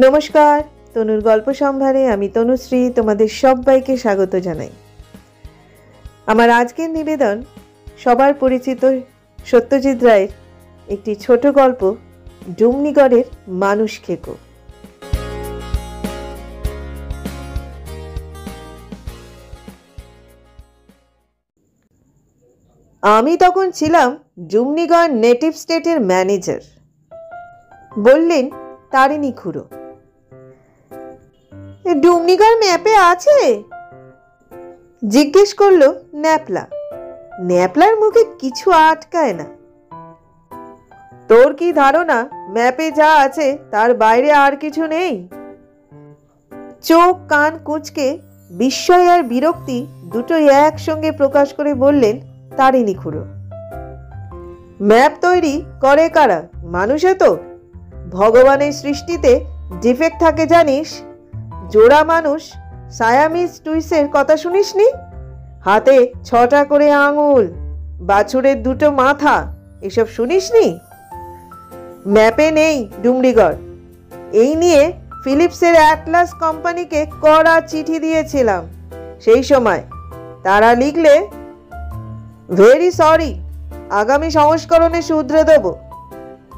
নমস্কার, তনুর গল্প সম্ভারে আমি তনুশ্রী তোমাদের সবাইকে স্বাগত জানাই। আমার আজকের নিবেদন সবার পরিচিত সত্যজিৎ রায়ের একটি ছোট গল্প, ডুমনিগড়ের মানুষ খেকো। আমি তখন ছিলাম ডুমনিগড় নেটিভ স্টেটের ম্যানেজার, বললেন তারিণী খুড়ো। ডুমনিগড় ম্যাপে আছে? জিজ্ঞেস করলো ন্যাপলা। ন্যাপলার মুখে কিছু আটকায় না। তোর কি ধারণা ম্যাপে যা আছে তার বাইরে আর কিছু নেই? চোখ কান কুঁচকে বিস্ময় আর বিরক্তি দুটোই একসঙ্গে প্রকাশ করে বললেন তারিণী খুড়ো। ম্যাপ তৈরি করে কারা? মানুষে তো। ভগবানের সৃষ্টিতে ডিফেক্ট থাকে জানিস? জোড়া মানুষ সায়ামিজ টুইসের কথা শুনিসনি? হাতে 6টা করে আঙুল, বাছুরের 2টো মাথা, এসব শুনিসনি? ম্যাপে নেই ডুমনিগড়। এই নিয়ে ফিলিপসের অ্যাটলাস কোম্পানিকে কড়া চিঠি দিয়েছিলাম সেই সময়। তারা লিখলে, ভেরি সরি, আগামী সংস্করণে শুধরে দেব।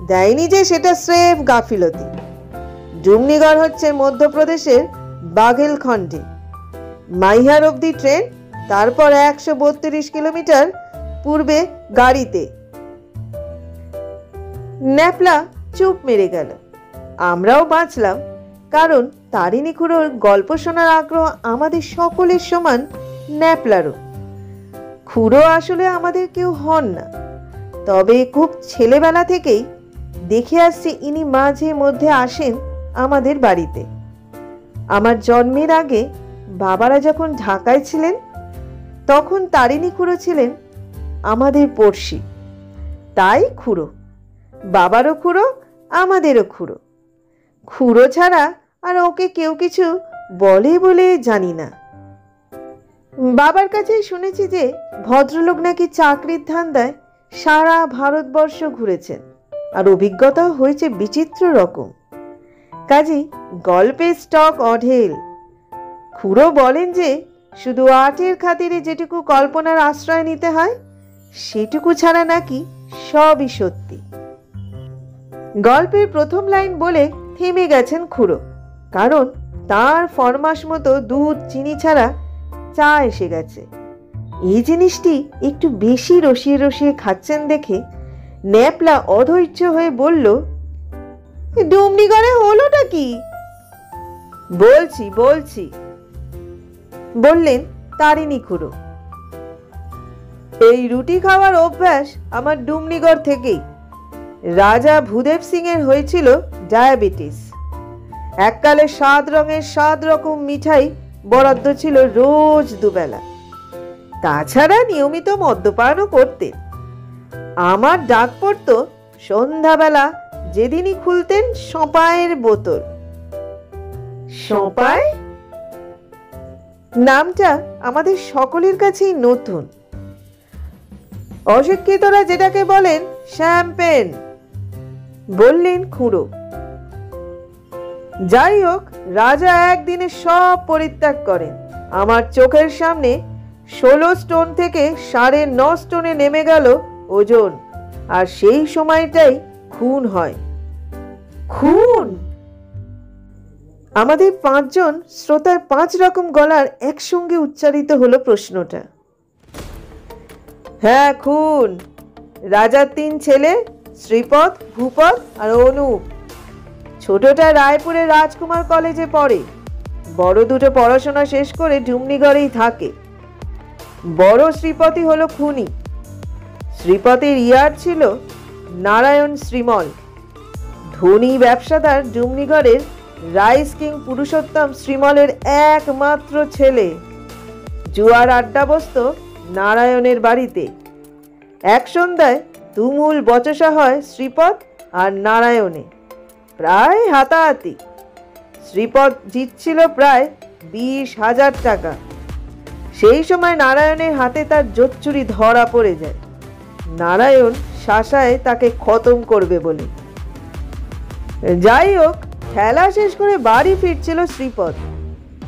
দেয়নি যে সেটা স্রেফ গাফিলতি। ডুমনিগড় হচ্ছে মধ্যপ্রদেশের বাঘেলখন্ডে। মাইহার অবধি ট্রেন, তারপর 132 কিলোমিটার পূর্বে গাড়িতে। ন্যাপলা চুপ মেরে গেল। আমরাও বাঁচলাম, কারণ তারিণী খুড়োর গল্প শোনার আগ্রহ আমাদের সকলের সমান ন্যাপলারও। খুড়ো আসলে আমাদের কেউ হন না, তবে খুব ছেলেবেলা থেকেই দেখে আসছি ইনি মাঝে মধ্যে আসেন আমাদের বাড়িতে। আমার জন্মের আগে বাবারা যখন ঢাকায় ছিলেন, তখন তারিণী খুড়ো ছিলেন আমাদের পড়শি। তাই খুড়ো, বাবারও খুড়ো, আমাদেরও খুড়ো। খুড়ো ছাড়া আর ওকে কেউ কিছু বলে বলে জানি না। বাবার কাছেই শুনেছি যে ভদ্রলোক নাকি চাকরির ধান্দায় সারা ভারতবর্ষ ঘুরেছেন, আর অভিজ্ঞতাও হয়েছে বিচিত্র রকম। কাজী গল্পের স্টক অঢেল। খুড়ো বলেন যে শুধু আর্টের খাতিরে যেটুকু কল্পনার আশ্রয় নিতে হয়, সেটুকু ছাড়া নাকি সবই সত্যি। গল্পের প্রথম লাইন বলে থেমে গেছেন খুড়ো, কারণ তার ফরমাস মতো দুধ চিনি ছাড়া চা এসে গেছে। এই জিনিসটি একটু বেশি রসিয়ে রসিয়ে খাচ্ছেন দেখে ন্যাপলা অধৈর্য হয়ে বলল, ডুমনিগড়ে হলোটা কি? বলছি বললেন তারিণী খুড়ো। এই রুটি খাওয়ার অভ্যাস আমার ডুমনিগড় থেকেই। রাজা ভূদেব সিং এর হয়েছিল ডায়াবেটিস। এককালে 7 রঙের 7 রকম মিঠাই বরাদ্দ ছিল রোজ দুবেলা। তাছাড়া নিয়মিত মদ্যপানও করতেন। আমার ডাক পড়তো সন্ধ্যাবেলা যেদিনই খুলতেন সপায়ের বোতল। সপায় নামটা আমাদের সকলের কাছেই নতুন। অশিক্ষিতরা যেটাকে বলেন শ্যাম্পেন, বললেন খুড়ো। যাই হোক, রাজা একদিনে সব পরিত্যাগ করেন। আমার চোখের সামনে 16 স্টোন থেকে 9.5 স্টোনে নেমে গেল ওজন, আর সেই সময়টাই খুন হয়। খুন? আমাদের 5 জন শ্রোতার 5 রকম গলার একসঙ্গে উচ্চারিত হলো প্রশ্নটা। হ্যাঁ, খুন। রাজার 3 ছেলে, শ্রীপদ, ভূপদ আর অনুপ। ছোটটা রায়পুরে রাজকুমার কলেজে পড়ে। বড় দুটো পড়াশোনা শেষ করে ডুমনিগড়েই থাকে। বড় শ্রীপতি হলো খুনি। শ্রীপতির ইয়ার ছিল নারায়ণ শ্রীমল, ধনী ব্যবসাদার, ডুমনিগড়ের রাইস কিং পুরুষোত্তম শ্রীমলের একমাত্র ছেলে। জুয়ার আড্ডা বসত নারায়ণের বাড়িতে। এক সন্ধ্যায় তুমুল বচসা হয় শ্রীপদ আর নারায়ণে, প্রায় হাতাহাতি। শ্রীপদ জিতছিল প্রায় 20,000 টাকা। সেই সময় নারায়ণের হাতে তার জোচ্চুরি ধরা পড়ে যায়। নারায়ণ শাসায় তাকে খতম করবে বলে। যাই হোক, খেলা শেষ করে বাড়ি ফিরছিল শ্রীপদ।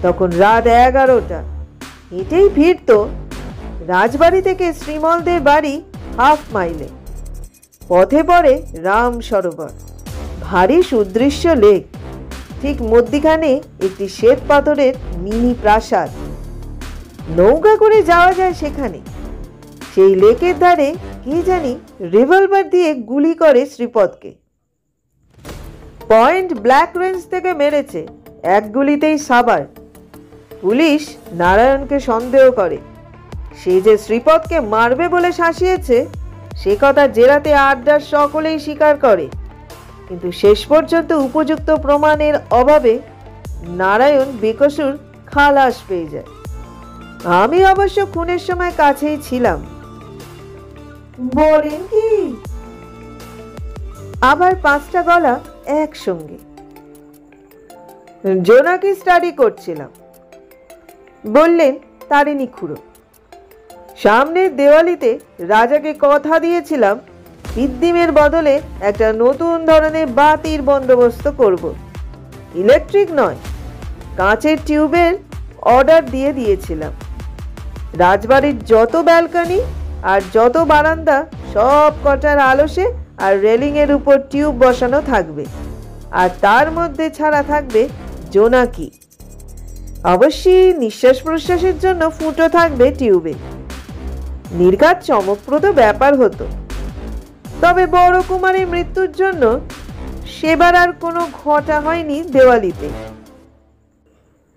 তখন রাত 11টা। হেঁটেই ফিরত। রাজবাড়ি থেকে শ্রীমলদের বাড়ি হাফ মাইলে। পথে পড়ে রাম সরোবর, ভারী সুদৃশ্য লেক। ঠিক মধ্যিখানে একটি শ্বেত পাথরের মিনি প্রাসাদ। নৌকা করে যাওয়া যায় সেখানে। সেই লেকের ধারে কে জানি রিভলভার দিয়ে গুলি করে শ্রীপদকে। পয়েন্ট ব্ল্যাক রেঞ্জ থেকে মেরেছে, এক গুলিতেই সাবার। পুলিশ নারায়ণকে সন্দেহ করে। সে যে শ্রীপদকে মারবে বলে শাসিয়েছে সে কথা জেরাতে আড্ডার সকলেই স্বীকার করে। কিন্তু শেষ পর্যন্ত উপযুক্ত প্রমাণের অভাবে নারায়ণ বেকসুর খালাস পেয়ে যায়। আমি অবশ্য খুনের সময় কাছেই ছিলাম। বলেন কি? আবার 5টা গলা একসঙ্গে। জোনাকি স্টাডি করছিলাম, বললেন তারিণী খুড়ো। সামনের দেওয়ালিতে রাজাকে কথা দিয়েছিলাম বিদ্যিমের বদলে একটা নতুন ধরনের বাতির বন্দোবস্ত করব। ইলেকট্রিক নয়, কাঁচের টিউবের অর্ডার দিয়েছিলাম। রাজবাড়ির যত ব্যালকনি আর যত বারান্দা সব কটার আলোসে আর রেলিংয়ের উপর টিউব বসানো থাকবে, আর তার মধ্যে ছাড়া থাকবে জোনাকি। অবশ্যই নিঃশ্বাস প্রশ্বাসের জন্য ফুটো থাকবে টিউবে। নির্ঘাত চমকপ্রদ ব্যাপার হতো। তবে বড় কুমারীর মৃত্যুর জন্য সেবার আর কোনো ঘটা হয়নি দেওয়ালিতে।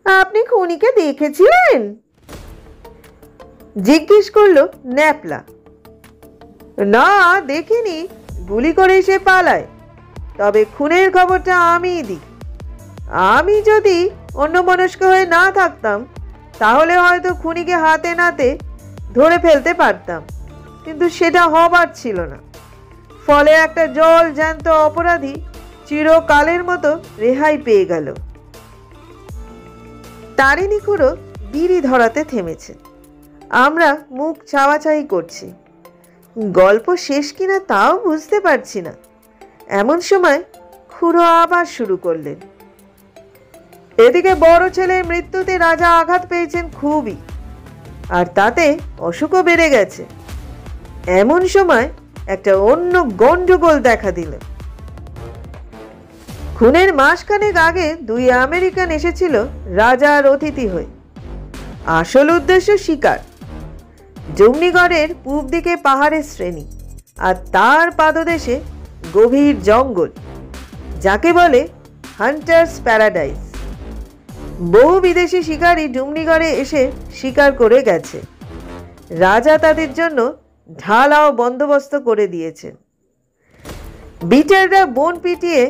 আপনি খুনিকে দেখেছিলেন? জিজ্ঞেস করলো ন্যাপলা। না, দেখিনি। গুলি করে সে পালায়। তবে খুনের খবরটা আমিই দিই। আমি যদি অন্যমনস্ক হয়ে না থাকতাম তাহলে হয়তো খুনিকে হাতে নাতে ধরে ফেলতে পারতাম, কিন্তু সেটা হবার ছিল না। ফলে একটা জল জ্যান্ত অপরাধী চিরকালের মতো রেহাই পেয়ে গেল। তারিণী খুড়ো বিড়ি ধরাতে থেমেছে। আমরা মুখ চাওয়াচাই করছি। গল্প শেষ কিনা তাও বুঝতে পারছি না। এমন সময় খুড়ো আবার শুরু করলেন। এদিকে বড় ছেলের মৃত্যুতে রাজা আঘাত পেয়েছেন খুবই, আর তাতে অসুখও বেড়ে গেছে। এমন সময় একটা অন্য গন্ডগোল দেখা দিল। খুনের মাসখানেক আগে 2 আমেরিকান এসেছিল রাজার অতিথি হয়ে। আসল উদ্দেশ্য শিকার। জমনিগড়ের পূব দিকে পাহাড়ের শ্রেণী, আর তার পাদদেশে গভীর জঙ্গল, যাকে বলে হান্টার্স প্যারাডাইস। বহু বিদেশি শিকারী ডুমনিগড়ে এসে শিকার করে গেছে। রাজা তাদের জন্য ঢালাও বন্দোবস্ত করে দিয়েছেন। বিটাররা বন পিটিয়ে,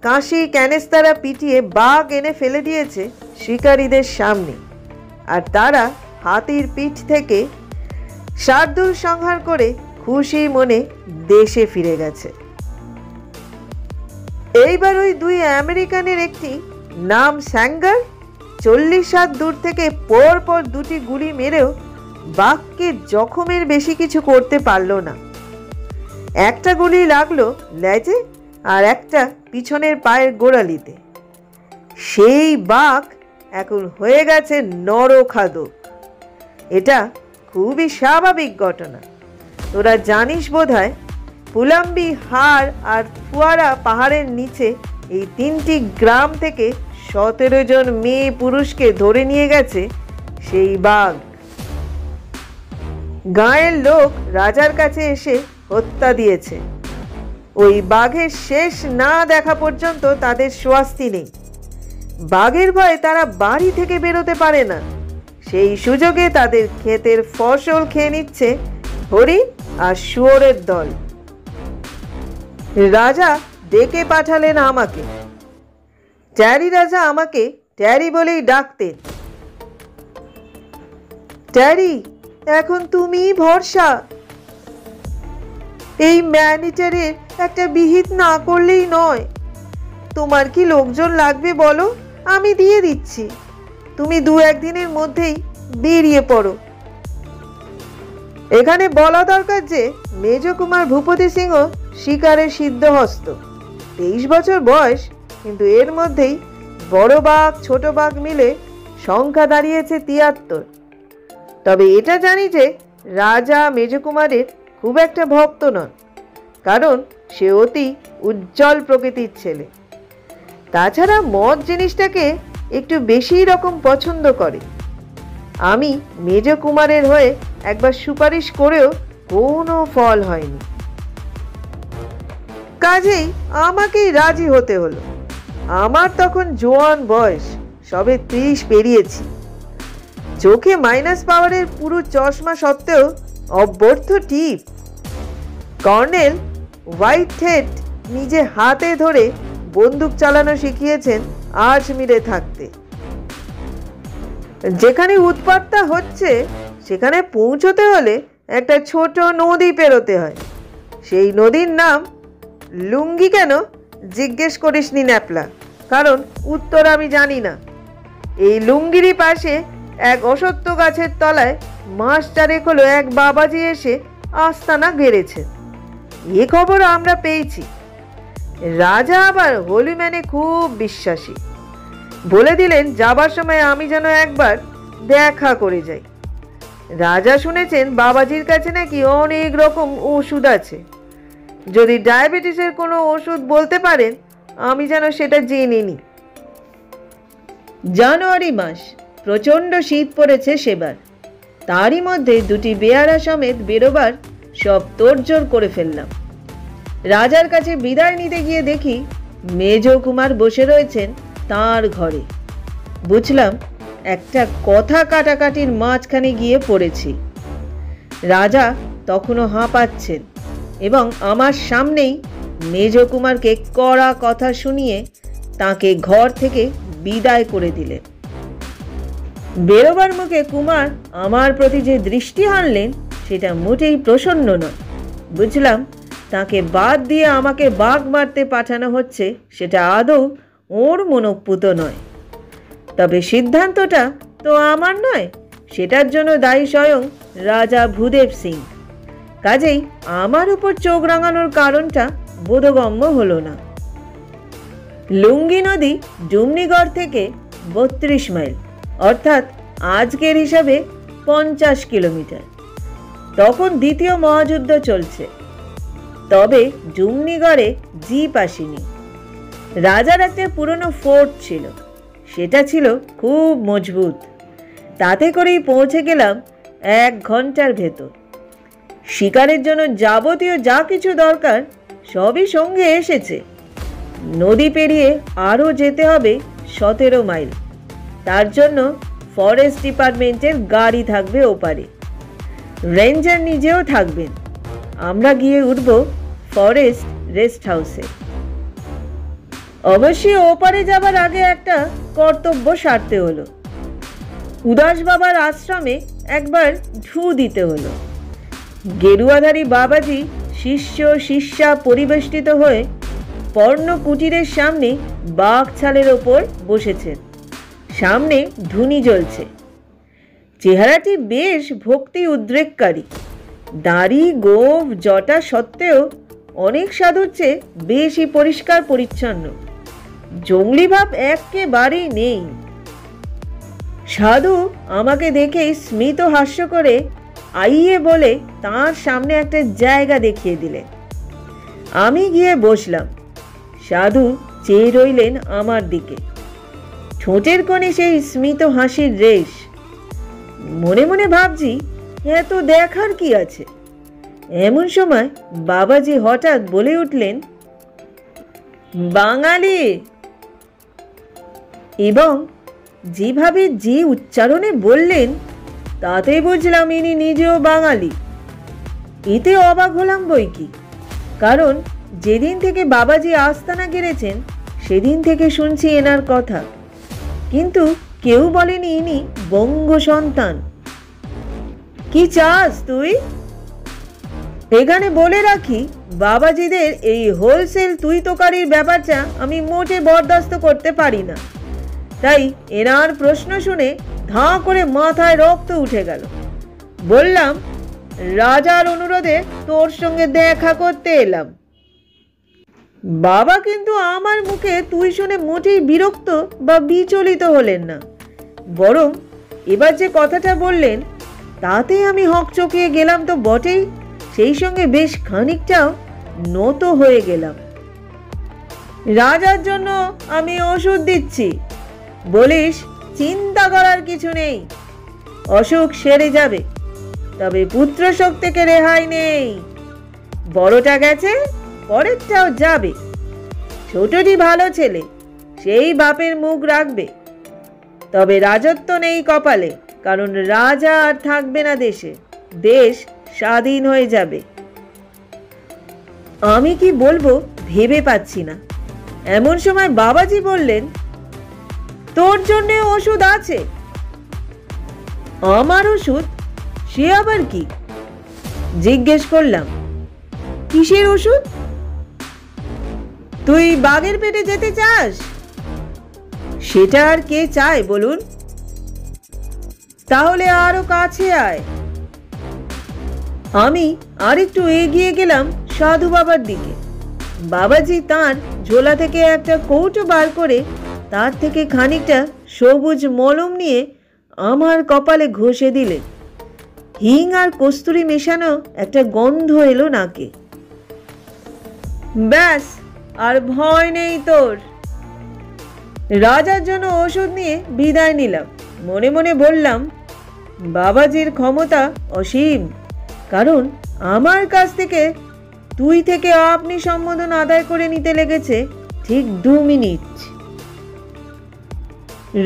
কাশি ক্যানেস্তারা পিটিয়ে বাঘ এনে ফেলে দিয়েছে শিকারীদের সামনে, আর তারা হাতির পিঠ থেকে শার্দুল সংহার করে খুশি মনে দেশে ফিরে গেছে। এইবার ওই 2 আমেরিকানের একটি নাম স্যাঙ্গার 40 হাত দূর থেকে পরপর 2টি গুলি মেরেও বাঘকে জখমের বেশি কিছু করতে পারল না। একটা গুলি লাগলো লেজে আর একটা পিছনের পায়ের গোড়ালিতে। সেই বাঘ এখন হয়ে গেছে নরখাদক। এটা খুবই স্বাভাবিক ঘটনা। তোরা জানিস বোধহয়, পুলাম্বি হাড় আর ফুয়ারা পাহাড়ের নিচে এই 3টি গ্রাম থেকে 17 জন মেয়ে পুরুষকে ধরে নিয়ে গেছে সেই বাঘ। গাঁয়ের লোক রাজার কাছে এসে হত্যা দিয়েছে। ওই বাঘের শেষ না দেখা পর্যন্ত তাদের স্বস্তি নেই। বাঘের ভয়ে তারা বাড়ি থেকে বেরোতে পারে না। সেই সুযোগে তাদের ক্ষেতের ফসল খেয়ে নিচ্ছে হরিণ আর শুয়োরের দল। রাজা ডেকে পাঠালেন আমাকে। ট্যারি রাজা আমাকে ট্যারি বলেই ডাকতেন। ট্যারি, এখন তুমিই ভরসা। এই ম্যানিটারের একটা বিহিত না করলেই নয়। তোমার কি লোকজন লাগবে বলো, আমি দিয়ে দিচ্ছি। তুমি 2-1 দিনের মধ্যেই বেরিয়ে পড়ো। এখানে বলা দরকার যে মেজ কুমার ভূপতি সিংহ শিকারে সিদ্ধহস্ত। 23 বছর বয়স, কিন্তু এর মধ্যেই বড় বাঘ ছোট বাঘ মিলে সংখ্যা দাঁড়িয়েছে ৭৩। তবে এটা জানি যে রাজা মেজকুমারের খুব একটা ভক্ত নন, কারণ সে অতি উজ্জ্বল প্রকৃতির ছেলে। তাছাড়া মদ জিনিসটাকে একটু বেশি রকম পছন্দ করে। আমি মেজকুমারের হয়ে একবার সুপারিশ করেও কোনো ফল হয়নি। কাজেই আমাকেই রাজি হতে হলো। আমার তখন জোয়ান বয়স, সবে ৩০ পেরিয়েছি। চোখে মাইনাস পাওয়ারের পুরো চশমা সত্ত্বেও অব্যর্থ টিপ। কর্নেল হোয়াইট হেড নিজে হাতে ধরে বন্দুক চালানো শিখিয়েছেন আজমিরে থাকতে। যেখানে উৎপাতটা হচ্ছে সেখানে পৌঁছতে হলে একটা ছোট নদী পেরোতে হয়। সেই নদীর নাম লুঙ্গি। কেন জিজ্ঞেস করিসনি ন্যাপলা, কারণ উত্তর আমি জানি না। এই লুঙ্গিরই পাশে এক অসত্য গাছের তলায় মাস ৪ হলো এক বাবাজি এসে আস্তানা গেড়েছেন। এ খবর আমরা পেয়েছি। রাজা আবার হলিম্যানে খুব বিশ্বাসী। বলে দিলেন যাবার সময় আমি যেন একবার দেখা করে যাই। রাজা শুনেছেন বাবাজির কাছে নাকি অনেক রকম ওষুধ আছে। যদি ডায়াবেটিসের কোনো ওষুধ বলতে পারেন আমি যেন সেটা জেনে নিই। জানুয়ারি মাস, প্রচণ্ড শীত পড়েছে সেবার। তারই মধ্যে ২টি বেয়ারা সমেত বেরোবার সব তোড়জোড় করে ফেললাম। রাজার কাছে বিদায় নিতে গিয়ে দেখি মেজকুমার বসে রয়েছেন তার ঘরে। বুঝলাম একটা কথা কাটাকাটির মাঝখানে গিয়ে পড়েছি। রাজা তখনও হাঁপাচ্ছেন এবং আমার সামনেই মেজকুমারকে কড়া কথা শুনিয়ে তাকে ঘর থেকে বিদায় করে দিলেন। বেরোবার মুখে কুমার আমার প্রতি যে দৃষ্টি হানলেন সেটা মোটেই প্রসন্ন নয়। বুঝলাম তাকে বাদ দিয়ে আমাকে বাঘ মারতে পাঠানো হচ্ছে, সেটা আদৌ ওর মনোপুত নয়। তবে সিদ্ধান্তটা তো আমার নয়, সেটার জন্য দায়ী স্বয়ং রাজা ভূদেব সিং। কাজেই আমার উপর চোখ রাঙানোর কারণটা বোধগম্য হলো না। লুঙ্গি নদী ডুমনিগড় থেকে ৩২ মাইল, অর্থাৎ আজকের হিসাবে ৫০ কিলোমিটার। তখন দ্বিতীয় মহাযুদ্ধ চলছে। তবে ডুমনিগড়ে জিপ আসেনি। রাজার একটা পুরনো ফোর্ট ছিল, সেটা ছিল খুব মজবুত। তাতে করেই পৌঁছে গেলাম ১ ঘন্টার ভেতর। শিকারের জন্য যাবতীয় যা কিছু দরকার সবই সঙ্গে এসেছে। নদী পেরিয়ে আরও যেতে হবে ১৭ মাইল। তার জন্য ফরেস্ট ডিপার্টমেন্টের গাড়ি থাকবে ওপারে। রেঞ্জার নিজেও থাকবেন। আমরা গিয়ে উঠব ফরেস্ট রেস্ট হাউসে। অবশ্যই ওপারে যাবার আগে একটা কর্তব্য সারতে হলো। উদাস বাবার আশ্রমে একবার ঢু দিতে হলো। গেরুয়াধারী বাবাজি শিষ্য শিষ্যা পরিবেষ্টিত হয়ে পর্ণ কুটিরের সামনে বাঘ ছালের ওপর বসেছেন। সামনে ধুনি জ্বলছে। চেহারাটি বেশ ভক্তি উদ্রেককারী। দাড়ি গোঁফ জটা সত্ত্বেও অনেক সাধুর চেয়ে বেশি পরিষ্কার পরিচ্ছন্ন। জঙ্গলি ভাব একেবারেই নেই। সাধু আমাকে দেখেই স্মিত হাস্য করে আইয়ে বলে তার সামনে একটা জায়গা দেখিয়ে দিলেন। আমি গিয়ে বসলাম। সাধু চেয়ে রইলেন আমার দিকে। ঠোঁটের কোণে সেই স্মিত হাসির রেশ। মনে মনে ভাবছি এত দেখার কি আছে। এমন সময় বাবাজি হঠাৎ বলে উঠলেন, বাঙালি। এবং যেভাবে যে উচ্চারণে বললেন তাতে বুঝলাম ইনি নিজেও বাঙালি। এতে অবাক হলাম বই কি, কারণ যেদিন থেকে বাবাজি আস্তানা গেড়েছেন সেদিন থেকে শুনছি এনার কথা, কিন্তু কেউ বলেনি ইনি বঙ্গ সন্তান। কি চাস তুই? এখানে বলে রাখি, বাবাজিদের এই হোলসেল তুই তোকারির ব্যাপারটা আমি মোটে বরদাস্ত করতে পারি না। তাই এনার প্রশ্ন শুনে ধাঁ করে মাথায় রক্ত উঠে গেল। বললাম, রাজার অনুরোধে তোর সঙ্গে দেখা করতে এলাম। বাবা কিন্তু আমার মুখে তুই শুনে মোটেই বিরক্ত বা বিচলিত হলেন না, বরং এবার যে কথাটা বললেন তাতে আমি হকচকিয়ে গেলাম তো বটেই, সেই সঙ্গে বেশ খানিকটাও নত হয়ে গেলাম। রাজার জন্য আমি ওষুধ দিচ্ছি, বলিস চিন্তা করার কিছু নেই, অসুখ সেরে যাবে, তবে পুত্র শোক থেকে রেহাই নেই। বড়টা গেছে, পরেরটাও যাবে। ছোটটি ভালো ছেলে, সেই বাপের মুখ রাখবে, তবে রাজত্ব নেই কপালে, কারণ রাজা আর থাকবে না দেশে, দেশ স্বাধীন হয়ে যাবে। আমি কি বলবো ভেবে পাচ্ছি না। এমন সময় বাবাজি বললেন, তোর জন্য ওষুধ আছে। আমার ওষুধ? সে আবার কি? জিজ্ঞেস করলাম। কিসের ওষুধ? তুই বাঘের পেটে যেতে চাস? সেটা আর কে চায় বলুন? তাহলে আরো কাছে আয়। আমি আরেকটু এগিয়ে গেলাম সাধু বাবার দিকে। বাবাজি তার ঝোলা থেকে একটা কৌটো বার করে তার থেকে খানিকটা সবুজ মলম নিয়ে আমার কপালে ঘষে দিলেন। হিং আর কস্তুরি মেশানো একটা গন্ধ এলো নাকে। ব্যাস, আর ভয় নেই তোর। রাজার জন্য ওষুধ নিয়ে বিদায় নিলাম। মনে মনে বললাম, বাবাজির ক্ষমতা অসীম, কারণ আমার কাছ থেকে তুই থেকে আপনি সম্বোধন আদায় করে নিতে লেগেছে ঠিক 2 মিনিট।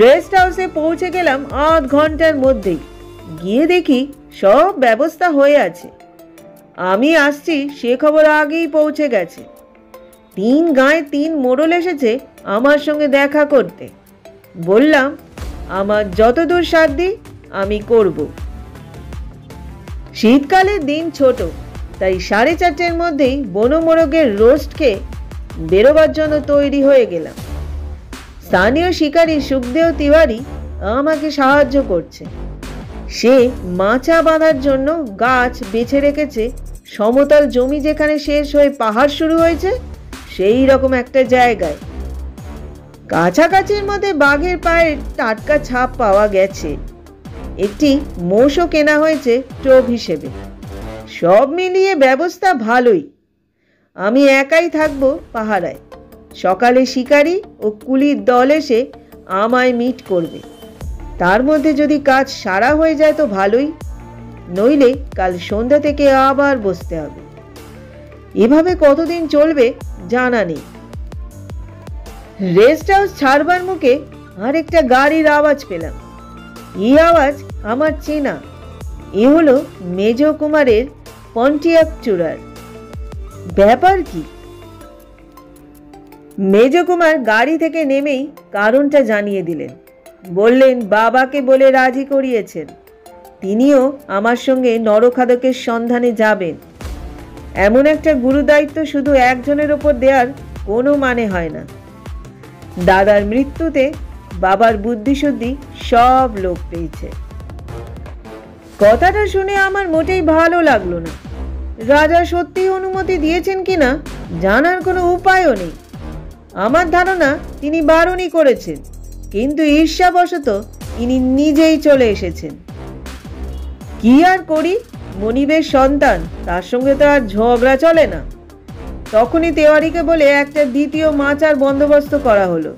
রেস্ট হাউসে পৌঁছে গেলাম আধ ঘন্টার মধ্যেই। গিয়ে দেখি সব ব্যবস্থা হয়ে আছে। আমি আসছি সে খবর আগেই পৌঁছে গেছে। 3 গাঁয়ে 3 মোড়ল এসেছে আমার সঙ্গে দেখা করতে। বললাম, আমার যতদূর সাধ্য আমি করব। শীতকালের দিন ছোট, তাই 4:30-এর মধ্যেই বনমোরগের রোস্ট খেয়ে বেরোবার জন্য তৈরি হয়ে গেলাম। স্থানীয় শিকারী সুখদেও তিওয়ারি আমাকে সাহায্য করছে। সে মাচা বাঁধার জন্য গাছ বেছে রেখেছে সমতল জমি যেখানে শেষ হয়ে পাহাড় শুরু হয়েছে সেই রকম একটা জায়গায়। কাছাকাছির মধ্যে বাঘের পায়ের টাটকা ছাপ পাওয়া গেছে। একটি মোষও কেনা হয়েছে টোপ হিসেবে। সব মিলিয়ে ব্যবস্থা ভালোই। আমি একাই থাকবো পাহারায়। সকালে শিকারী ও কুলির দল এসে আমায় মিট করবে। তার মধ্যে যদি কাজ সারা হয়ে যায় তো ভালোই, নইলে কাল সন্ধ্যা থেকে আবার বসতে হবে। এভাবে কতদিন চলবে জানা নেই। রেস্ট হাউস ছাড়বার মুখে আরেকটা গাড়ির আওয়াজ পেলাম। এই আওয়াজ আমার চেনা। এ হলো মেজ কুমারের পন্টিয়াক চূড়ার। ব্যাপার কি? মেজ কুমার গাড়ি থেকে নেমেই কারণটা জানিয়ে দিলেন। বললেন বাবাকে বলে রাজি করিয়েছেন, তিনিও আমার সঙ্গে নরখাদকের সন্ধানে যাবেন। এমন একটা গুরুদায়িত্ব শুধু একজনের ওপর দেওয়ার কোনো মানে হয় না। দাদার মৃত্যুতে বাবার বুদ্ধিশুদ্ধি সব লোক পেয়েছে। কথাটা শুনে আমার মোটেই ভালো লাগলো না। রাজা সত্যি অনুমতি দিয়েছেন কিনা জানার কোনো উপায়ও নেই। আমার ধারণা তিনি বারণই করেছেন, কিন্তু ঈর্ষাবশত ইনি নিজেই চলে এসেছেন। কি আর করি, মনিবের সন্তান, তার সঙ্গে তো আর ঝগড়া চলে না। তখনই তেওয়ারিকে বলে একটা দ্বিতীয় মাচার বন্দোবস্ত করা হলো।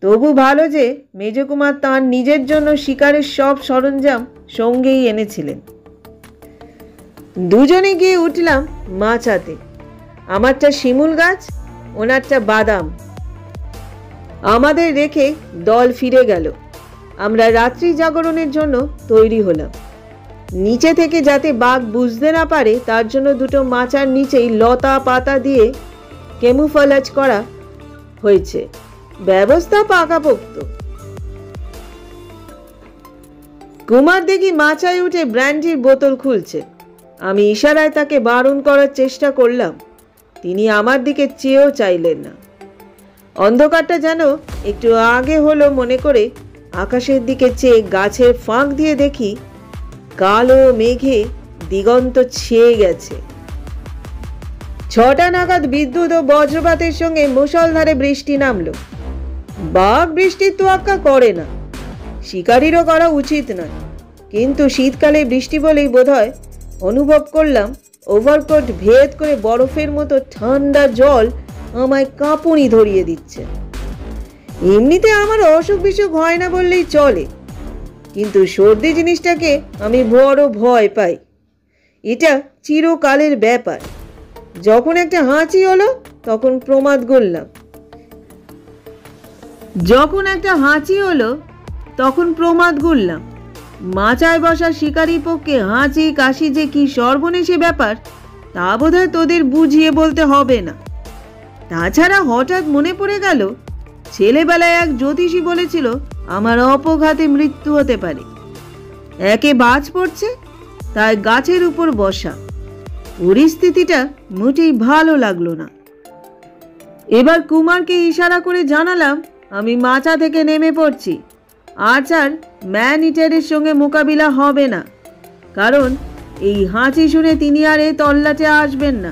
তবু ভালো যে মেজকুমার তাঁর নিজের জন্য শিকারের সব সরঞ্জাম সঙ্গেই এনেছিলেন। দুজনে গিয়ে উঠলাম মাচাতে। আমারটা শিমুল গাছ, ওনারটা বাদাম। আমাদের রেখে দল ফিরে গেল। আমরা রাত্রি জাগরণের জন্য তৈরি হলাম। নিচে থেকে যাতে বাঘ বুঝতে না পারে তার জন্য দুটো মাচার নিচেই লতা পাতা দিয়ে কেমুফালাজ করা হয়েছে। ব্যবস্থা পাকাপোক্ত। কুমার দেখি মাচায় উঠে ব্র্যান্ডির বোতল খুলছে। আমি ইশারায় তাকে বারণ করার চেষ্টা করলাম। তিনি আমার দিকে চেয়েও চাইলেন না। অন্ধকারটা যেন একটু আগে হলো মনে করে আকাশের দিকে চেয়ে গাছের ফাঁক দিয়ে দেখি কালো মেঘে দিগন্ত ছেয়ে গেছে। 6টা নাগাদ বিদ্যুৎ ও বজ্রপাতের সঙ্গে মুষলধারে বৃষ্টি নামলো। বাঘ বৃষ্টির তোয়াক্কা করে না, শিকারীরও করা উচিত নয়, কিন্তু শীতকালে বৃষ্টি বলেই বোধহয় অনুভব করলাম ওভারকোট ভেদ করে বরফের মতো ঠান্ডা জল আমায় কাঁপুনি ধরিয়ে দিচ্ছে। এমনিতে আমার অসুখ বিসুখ হয় না বললেই চলে, কিন্তু সর্দি জিনিসটাকে আমি বড় ভয় পাই। এটা চিরকালের ব্যাপার। যখন একটা হাঁচি হলো তখন প্রমাদ গুললাম। মাচায় বসা শিকারী পক্ষে হাঁচি কাশি যে কি সর্বনেশে ব্যাপার তা বোধহয় তোদের বুঝিয়ে বলতে হবে না। তাছাড়া হঠাৎ মনে পড়ে গেল, ছেলেবেলায় এক জ্যোতিষী বলেছিল আমার অপঘাতে মৃত্যু হতে পারে। একে বাজ পড়ছে, তাই গাছের উপর বসা। পরিস্থিতিটা মোটেই ভালো লাগলো না। এবার কুমারকে ইশারা করে জানালাম আমি মাচা থেকে নেমে পড়ছি। আজ আর ম্যান ইটারের সঙ্গে মোকাবিলা হবে না, কারণ এই হাঁচি শুনে তিনি আর এই তল্লাটে আসবেন না।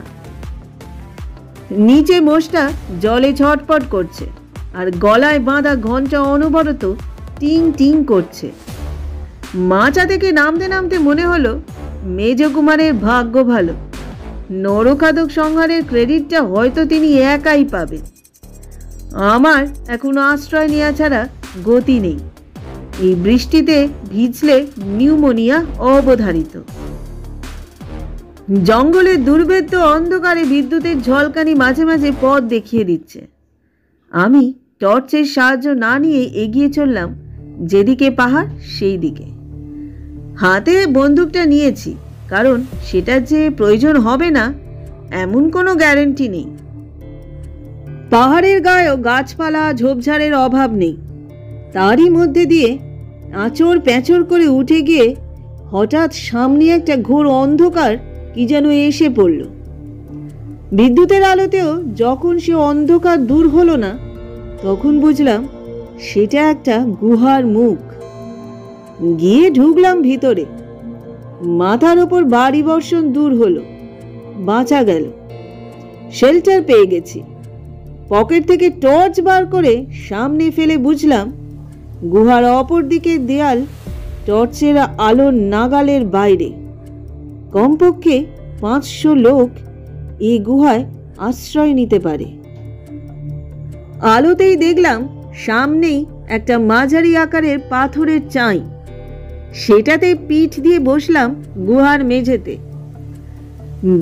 নিচে মোষটা জলে ছটপট করছে, আর গলায় বাঁধা ঘণ্টা অনবরত টিং টিং করছে। মাচা থেকে নামতে নামতে মনে হলো মেজ কুমারের ভাগ্য ভালো, নরখাদক সংহারের ক্রেডিটটা হয়তো তিনি একাই পাবেন। আমার এখন আশ্রয় নেওয়া ছাড়া গতি নেই। এই বৃষ্টিতে ভিজলে নিউমোনিয়া অবধারিত। জঙ্গলের দুর্ভেদ্য অন্ধকারে বিদ্যুতের ঝলকানি মাঝে মাঝে পথ দেখিয়ে দিচ্ছে। আমি টর্চের সাহায্য না নিয়ে এগিয়ে চললাম যেদিকে পাহাড় সেই দিকে। হাতে বন্দুকটা নিয়েছি, কারণ সেটা যে প্রয়োজন হবে না এমন কোনো গ্যারান্টি নেই। পাহাড়ের গায়েও গাছপালা ঝোপঝাড়ের অভাব নেই। তারই মধ্যে দিয়ে আঁচড় প্যাঁচড় করে উঠে গিয়ে হঠাৎ সামনে একটা ঘোর অন্ধকার কি যেন এসে পড়ল। বিদ্যুতের আলোতেও যখন সে অন্ধকার দূর হলো না, তখন বুঝলাম সেটা একটা গুহার মুখ। গিয়ে ঢুকলাম ভিতরে। মাথার ওপর বাড়ি বর্ষণ দূর হলো, বাঁচা গেল। শেল্টার পেয়ে গেছি। পকেট থেকে টর্চ বার করে সামনে ফেলে বুঝলাম গুহার অপর দিকের দেয়াল টর্চের আলোর নাগালের বাইরে। কমপক্ষে 500 লোক এই গুহায় আশ্রয় নিতে পারে। আলোতেই দেখলাম সামনেই একটা মাঝারি আকারের পাথরের চাই। সেটাতে পিঠ দিয়ে বসলাম গুহার মেঝেতে।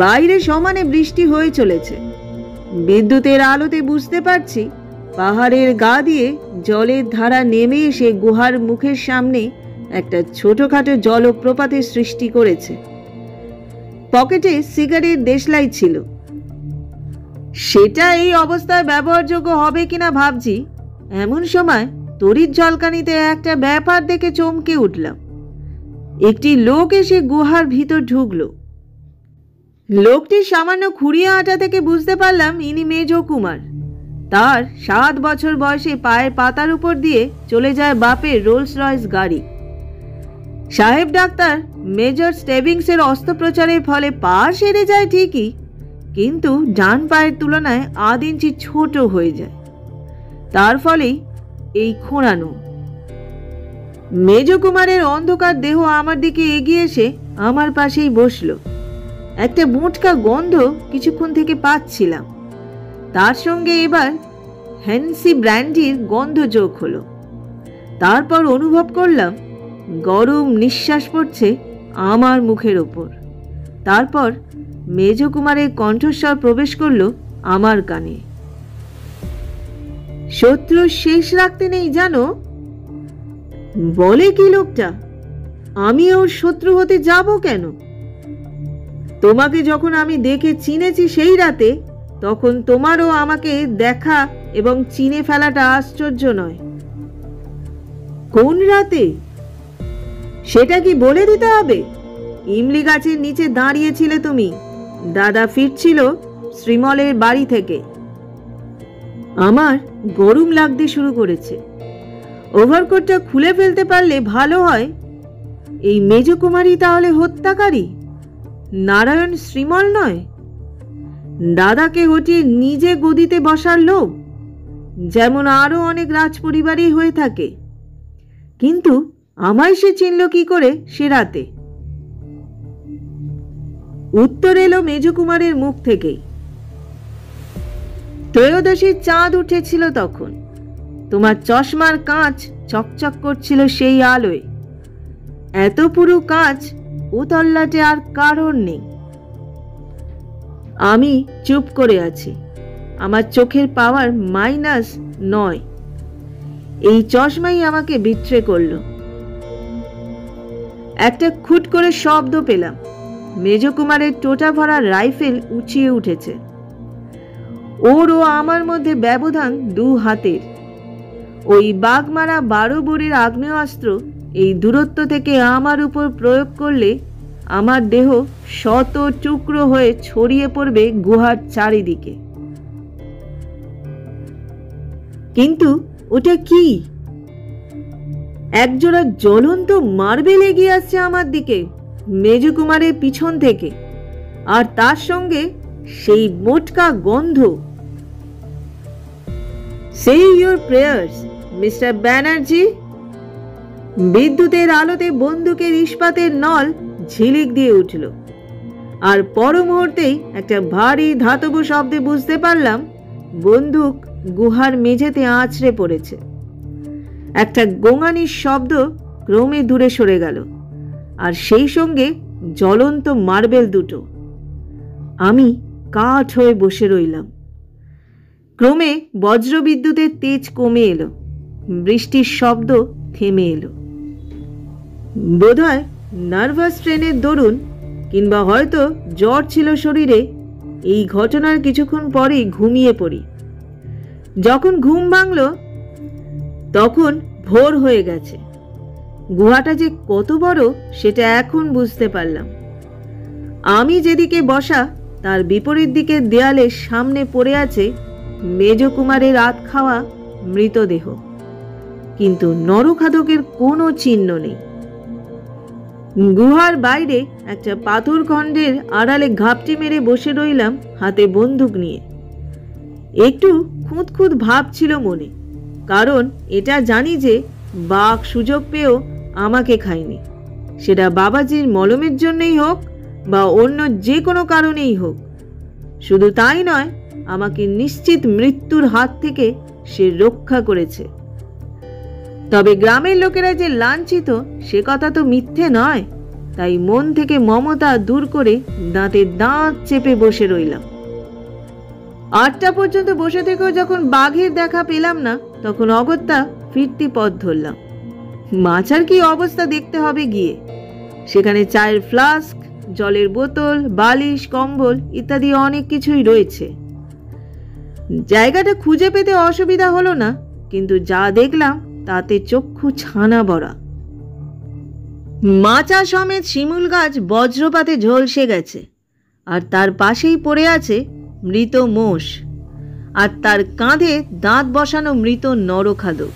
বাইরে সমানে বৃষ্টি হয়ে চলেছে। বিদ্যুতের আলোতে বুঝতে পারছি পাহাড়ের গা দিয়ে জলের ধারা নেমে এসে গুহার মুখের সামনে একটা ছোটখাটো জলপ্রপাতের সৃষ্টি করেছে। পকেটে সিগারেট দেশলাই ছিল। সেটা এই অবস্থায় ব্যবহারযোগ্য হবে কিনা ভাবছি, এমন সময় তড়িৎ ঝলকানিতে একটা ব্যাপার দেখে চমকে উঠলাম। একটি লোক এসে গুহার ভিতর ঢুকলো। লোকটির সামান্য খুঁড়িয়ে আঁটা থেকে বুঝতে পারলাম ইনি মেজ কুমার। তার 7 বছর বয়সে পায়ের পাতার উপর দিয়ে চলে যায় বাপের রোলস রয়েস গাড়ি। সাহেব ডাক্তার মেজর স্টেভিংসের অস্ত্রোপচারের ফলে পা সেরে যায় ঠিকই, কিন্তু ডান পায়ের তুলনায় 1 ইঞ্চি ছোট হয়ে যায়। তার ফলেই এই খোঁড়ানো। মেজ কুমারের অন্ধকার দেহ আমার দিকে এগিয়ে এসে আমার পাশেই বসলো। একটা মোটকা গন্ধ কিছুক্ষণ থেকে পাচ্ছিলাম। তার সঙ্গে এবার হ্যান্সি ব্র্যান্ডির গন্ধ যোগ হলো। তারপর অনুভব করলাম গরম নিঃশ্বাস পড়ছে আমার মুখের ওপর। তারপর মেজ কুমারের কণ্ঠস্বর প্রবেশ করলো আমার কানে। শত্রু শেষ রাখতে নেই জানো? বলে কি লোকটা? আমি ওর শত্রু হতে যাব কেন? তোমাকে যখন আমি দেখে চিনেছি সেই রাতে, তখন তোমারও আমাকে দেখা এবং চিনে ফেলাটা আশ্চর্য নয়। কোন রাতে সেটা কি বলে দিতে হবে? ইমলি গাছের নিচে দাঁড়িয়েছিলে তুমি। দাদা ফিরছিল শ্রীমলের বাড়ি থেকে। আমার গরম লাগতে শুরু করেছে। ওভারকোটটা খুলে ফেলতে পারলে ভালো হয়। এই মেজ কুমারী তাহলে হত্যাকারী, নারায়ণ শ্রীমল নয়? দাদাকে হটিয়ে নিজে গদিতে বসার লোভ, যেমন আরো অনেক রাজ পরিবারই হয়ে থাকে। কিন্তু আমায় সে চিনল কি করে সে রাতে? উত্তর এলো মেজকুমারের মুখ থেকেই। ত্রয়োদশীর চাঁদ উঠেছিল তখন। তোমার চশমার কাঁচ চকচক করছিল সেই আলোয়। এত পুরো কাঁচ ও তল্লাটে আর কারণ নেই। আমি চুপ করে আছি। আমার চোখের পাওয়ার -9। এই চশমাই আমাকে বিট্রে করল। একটা খুট করে শব্দ পেলাম। মেজকুমারের টোটা ভরা রাইফেল উঁচিয়ে উঠেছে। ওর ও আমার মধ্যে ব্যবধান 2 হাতের। ওই বাঘমারা 12 বোরের আগ্নেয়াস্ত্র এই দূরত্ব থেকে আমার উপর প্রয়োগ করলে আমার দেহ শত টুকরো হয়ে ছড়িয়ে পড়বে গুহার চারিদিকে। কিন্তু ওটা কি? একজোড়া জ্বলন্ত মার্বেল এগিয়ে আসছে আমার দিকে মেজকুমারের পিছন থেকে, আর তার সঙ্গে সেই মোটকা গন্ধ। Say your prayers mister Banerjee. বিদ্যুতের আলোতে বন্দুকের ইস্পাতের নল ঝিলিক দিয়ে উঠল, আর পর মুহূর্তেই একটা ভারী ধাতব শব্দে বুঝতে পারলাম বন্দুক গুহার মেঝেতে আছড়ে পড়েছে। একটা গোঙানির শব্দ ক্রমে দূরে সরে গেল, আর সেই সঙ্গে জ্বলন্ত মার্বেল দুটো। আমি কাঠ হয়ে বসে রইলাম। ক্রমে বজ্রবিদ্যুতের তেজ কমে এলো। বৃষ্টির শব্দ থেমে এলো। বোধহয় নার্ভাস ট্রেনের দরুন, কিংবা হয়তো জ্বর ছিল শরীরে, এই ঘটনার কিছুক্ষণ পরেই ঘুমিয়ে পড়ি। যখন ঘুম ভাঙল তখন ভোর হয়ে গেছে। গুহাটা যে কত বড় সেটা এখন বুঝতে পারলাম। আমি যেদিকে বসা তার বিপরীত দিকের দেয়ালের সামনে পড়ে আছে মেজকুমারের আধ খাওয়া মৃতদেহ, কিন্তু নরখাদকের কোনো চিহ্ন নেই। গুহার বাইরে একটা পাথর খণ্ডের আড়ালে ঘাপটি মেরে বসে রইলাম হাতে বন্দুক নিয়ে। একটু খুঁতখুঁত ভাব ছিল মনে, কারণ এটা জানি যে বাঘ সুযোগ পেয়েও আমাকে খায়নি, সেটা বাবাজির মলমের জন্যই হোক বা অন্য যে কোনো কারণেই হোক। শুধু তাই নয়, আমাকে নিশ্চিত মৃত্যুর হাত থেকে সে রক্ষা করেছে। তবে গ্রামের লোকেরা যে লাঞ্ছিত সে কথা তো মিথ্যে নয়। তাই মন থেকে মমতা দূর করে দাঁতে দাঁত চেপে বসে রইলাম। 8টা পর্যন্ত বসে থেকেও যখন বাঘের দেখা পেলাম না, তখন অগত্যা ফিরতি পথ ধরলাম। মাছার কি অবস্থা দেখতে হবে গিয়ে। সেখানে চায়ের ফ্লাস্ক, জলের বোতল, বালিশ, কম্বল ইত্যাদি অনেক কিছুই রয়েছে। জায়গাটা খুঁজে পেতে অসুবিধা হলো না, কিন্তু যা দেখলাম তাতে চক্ষু ছানা বড়া। মাচা সমেত শিমুল গাছ বজ্রপাতে ঝলসে গেছে, আর তার পাশেই পড়ে আছে মৃত মোষ, আর তার কাঁধে দাঁত বসানো মৃত নরখাদক।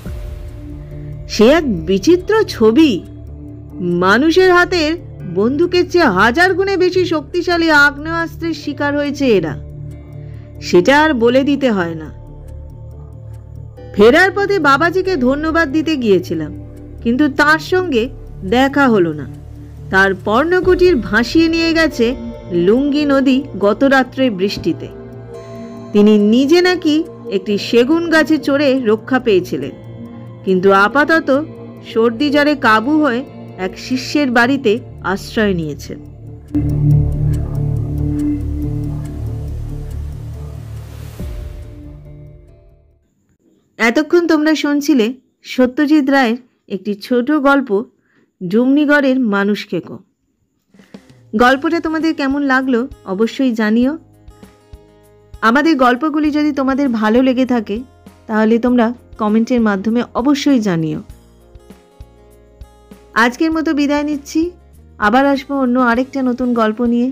সে এক বিচিত্র ছবি। মানুষের হাতের বন্দুকের চেয়ে 1000 গুণে বেশি শক্তিশালী আগ্নেয়াস্ত্রের শিকার হয়েছে এরা, সেটা আর বলে দিতে হয় না। ফেরার পথে বাবাজিকে ধন্যবাদ দিতে গিয়েছিলাম, কিন্তু তার সঙ্গে দেখা হলো না। তার পর্ণকুটির ভাসিয়ে নিয়ে গেছে লুঙ্গি নদী গত রাত্রের বৃষ্টিতে। তিনি নিজে নাকি একটি সেগুন গাছে চড়ে রক্ষা পেয়েছিলেন, কিন্তু আপাতত সর্দি জ্বরে কাবু হয়ে এক শিষ্যের বাড়িতে আশ্রয় নিয়েছেন। এতক্ষণ তোমরা শুনছিলে সত্যজিৎ রায়ের একটি ছোট গল্প, ডুমনিগড়ের মানুষ খেকো। গল্পটা তোমাদের কেমন লাগলো অবশ্যই জানিও। আমাদের গল্পগুলি যদি তোমাদের ভালো লেগে থাকে তাহলে তোমরা কমেন্টের মাধ্যমে অবশ্যই জানিও। আজকের মতো বিদায় নিচ্ছি। আবার আসবো অন্য আরেকটা নতুন গল্প নিয়ে।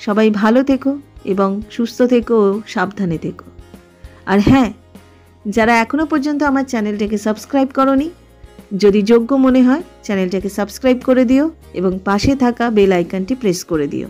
সবাই ভালো থেকো এবং সুস্থ থেকো ও সাবধানে থেকো। আর হ্যাঁ, যারা এখনো পর্যন্ত আমার চ্যানেলটাকে সাবস্ক্রাইব করোনি, যদি যোগ্য মনে হয় চ্যানেলটাকে সাবস্ক্রাইব করে দিও এবং পাশে থাকা বেল আইকনটি প্রেস করে দিও।